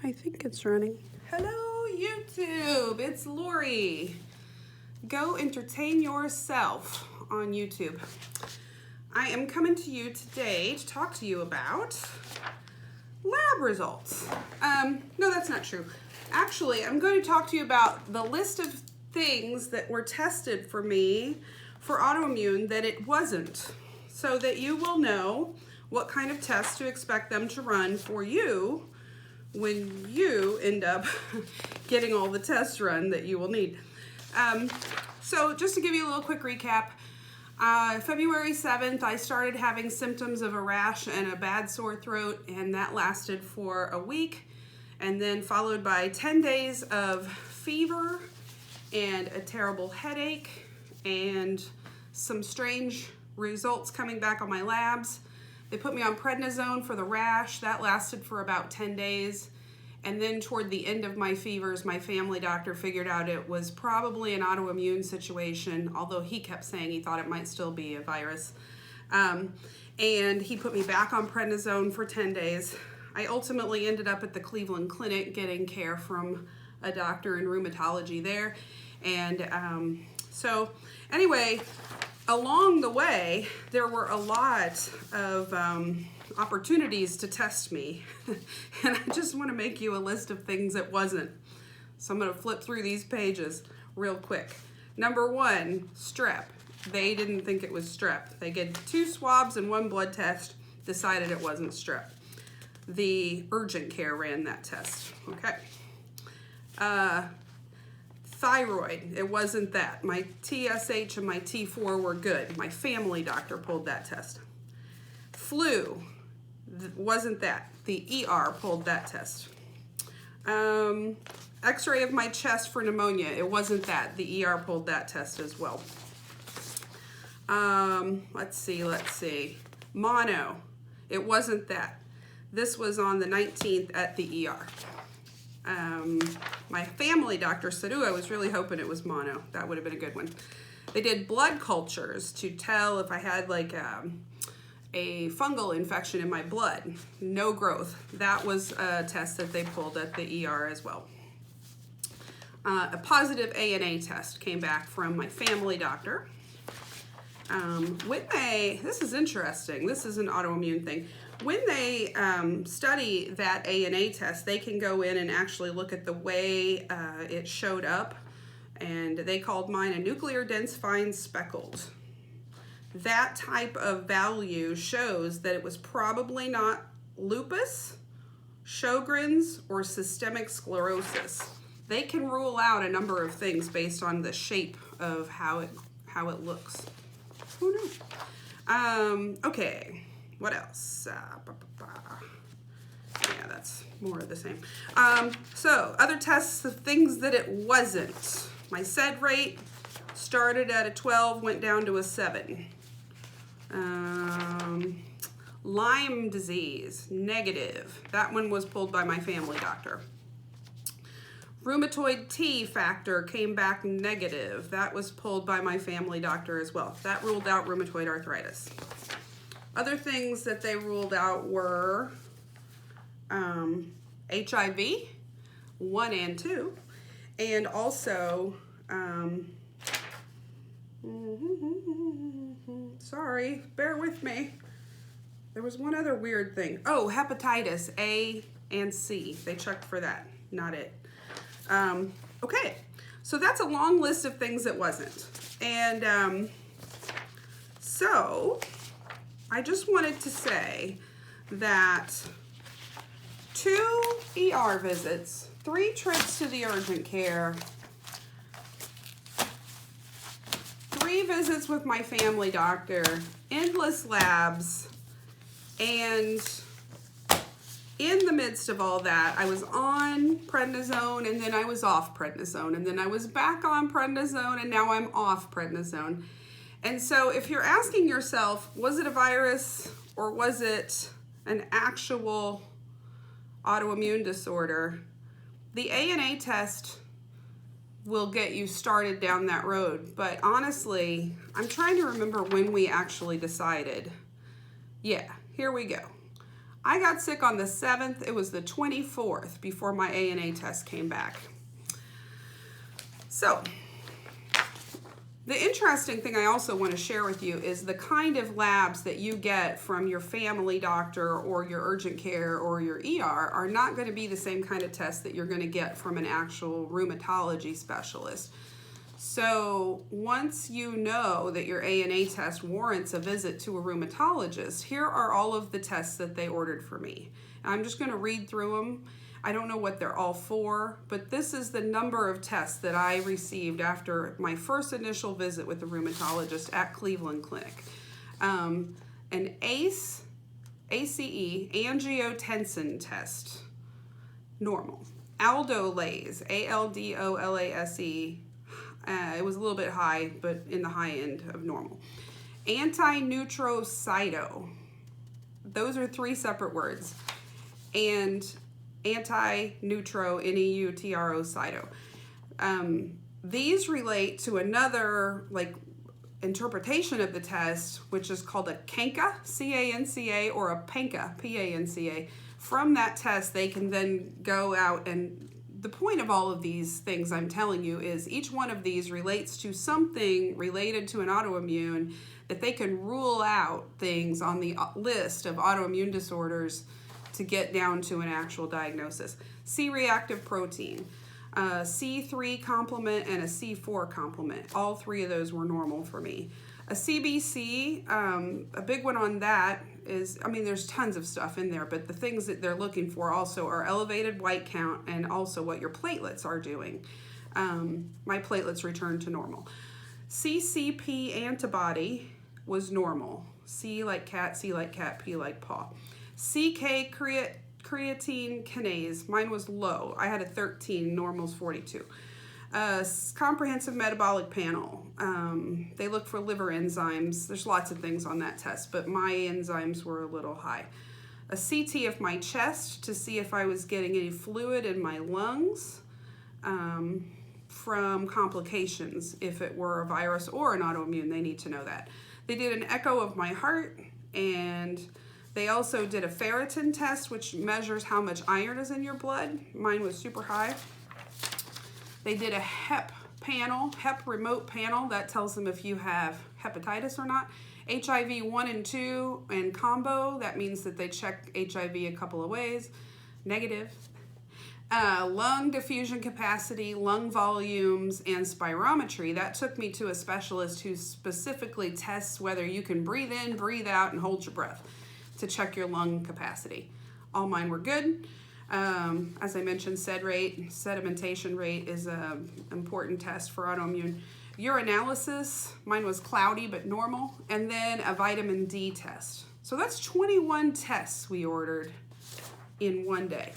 I think it's running. Hello, YouTube. It's Lori. Go entertain yourself on YouTube. I am coming to you today to talk to you about lab results. No, that's not true. Actually, I'm going to talk to you about the list of things that were tested for me for autoimmune that it wasn't, so that you will know what kind of tests to expect them to run for you when you end up getting all the tests run that you will need. So just to give you a little quick recap, February 7th, I started having symptoms of a rash and a bad sore throat, and that lasted for a week, and then followed by 10 days of fever and a terrible headache and some strange results coming back on my labs. They put me on prednisone for the rash. That lasted for about 10 days. And then toward the end of my fevers, my family doctor figured out it was probably an autoimmune situation, although he kept saying he thought it might still be a virus. And he put me back on prednisone for 10 days. I ultimately ended up at the Cleveland Clinic getting care from a doctor in rheumatology there. And so anyway, along the way, there were a lot of opportunities to test me. And I just want to make you a list of things it wasn't. So I'm going to flip through these pages real quick. Number one, strep. They didn't think it was strep. They did 2 swabs and 1 blood test, decided it wasn't strep. The urgent care ran that test. Okay. Thyroid, it wasn't that. My TSH and my T4 were good. My family doctor pulled that test. Flu, wasn't that. The ER pulled that test. X-ray of my chest for pneumonia, it wasn't that. The ER pulled that test as well. Let's see. Mono, it wasn't that. This was on the 19th at the ER. My family doctor said, ooh, I was really hoping it was mono. That would have been a good one. They did blood cultures to tell if I had like a fungal infection in my blood. No growth. That was a test that they pulled at the ER as well. A positive ANA test came back from my family doctor. This is interesting. This is an autoimmune thing. When they study that ANA test, they can go in and actually look at the way it showed up, and they called mine a nuclear dense fine speckled. That type of value shows that it was probably not lupus, Sjogren's, or systemic sclerosis. They can rule out a number of things based on the shape of how it looks. Who knows? Okay. What else? Yeah, that's more of the same. So, other tests of things that it wasn't. My SED rate started at a 12, went down to a 7. Lyme disease, negative. That one was pulled by my family doctor. Rheumatoid T factor came back negative. That was pulled by my family doctor as well. That ruled out rheumatoid arthritis. Other things that they ruled out were HIV, 1 and 2, and also, sorry, bear with me. There was one other weird thing. Oh, hepatitis A and C. They checked for that, not it. Okay, so that's a long list of things that wasn't. And so I just wanted to say that 2 ER visits, 3 trips to the urgent care, 3 visits with my family doctor, endless labs, and in the midst of all that, I was on prednisone, and then I was off prednisone, and then I was back on prednisone, and now I'm off prednisone. And so if you're asking yourself, was it a virus or was it an actual autoimmune disorder, the ANA test will get you started down that road. But honestly, I'm trying to remember when we actually decided. Yeah, here we go. I got sick on the 7th. It was the 24th before my ANA test came back. So, the interesting thing I also want to share with you is the kind of labs that you get from your family doctor or your urgent care or your ER are not going to be the same kind of tests that you're going to get from an actual rheumatology specialist. So once you know that your ANA test warrants a visit to a rheumatologist, here are all of the tests that they ordered for me. I'm just going to read through them. I don't know what they're all for, but this is the number of tests that I received after my first initial visit with the rheumatologist at Cleveland Clinic. An ACE, angiotensin test, normal. Aldolase, ALDOLASE, it was a little bit high, but in the high end of normal. Anti-neutrocyto, those are 3 separate words. And anti-neutro, N-E-U-T-R-O, cyto. These relate to another interpretation of the test, which is called a CANCA, C-A-N-C-A, or a PANCA, P-A-N-C-A. From that test, they can then go out, and the point of all of these things I'm telling you is each one of these relates to something related to an autoimmune, that they can rule out things on the list of autoimmune disorders to get down to an actual diagnosis. C-reactive protein, C3 complement, and a C4 complement. All 3 of those were normal for me. A CBC, a big one on that is, there's tons of stuff in there, but the things that they're looking for also are elevated white count and also what your platelets are doing. My platelets returned to normal. CCP antibody was normal. C like cat, C like cat, P like paw. CK creatine kinase, mine was low. I had a 13, normal's 42. Comprehensive metabolic panel, they look for liver enzymes. There's lots of things on that test, but my enzymes were a little high. A CT of my chest to see if I was getting any fluid in my lungs from complications. If it were a virus or an autoimmune, they need to know that. They did an echo of my heart, and they also did a ferritin test, which measures how much iron is in your blood. Mine was super high. They did a HEP remote panel. That tells them if you have hepatitis or not. HIV 1 and 2 and combo, that means that they check HIV a couple of ways. Negative. Lung diffusion capacity, lung volumes, and spirometry. That took me to a specialist who specifically tests whether you can breathe in, breathe out, and hold your breath to check your lung capacity. All mine were good. As I mentioned, sedimentation rate is an important test for autoimmune. Urinalysis, mine was cloudy but normal, and then a vitamin D test. So that's 21 tests we ordered in one day.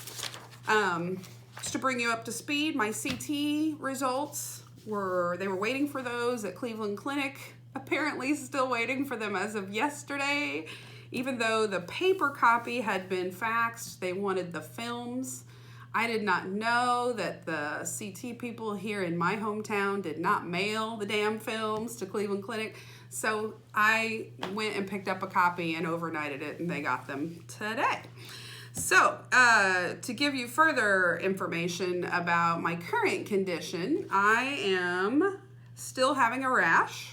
Just to bring you up to speed, my CT results they were waiting for those at Cleveland Clinic, apparently still waiting for them as of yesterday. Even though the paper copy had been faxed, they wanted the films. I did not know that the CT people here in my hometown did not mail the damn films to Cleveland Clinic. So I went and picked up a copy and overnighted it, and they got them today. So to give you further information about my current condition, I am still having a rash.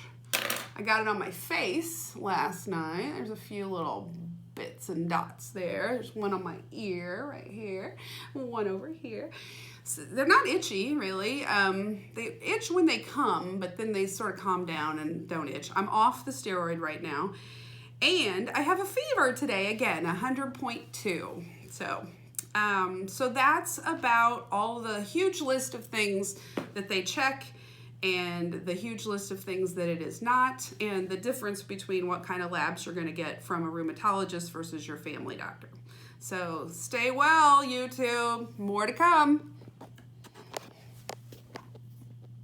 I got it on my face last night. There's a few little bits and dots there. There's one on my ear right here, one over here. So they're not itchy, really. They itch when they come, but then they sort of calm down and don't itch. I'm off the steroid right now. And I have a fever today, again, 100.2. So that's about all the huge list of things that they check, and the huge list of things that it is not, and the difference between what kind of labs you're going to get from a rheumatologist versus your family doctor. So stay well, YouTube. More to come.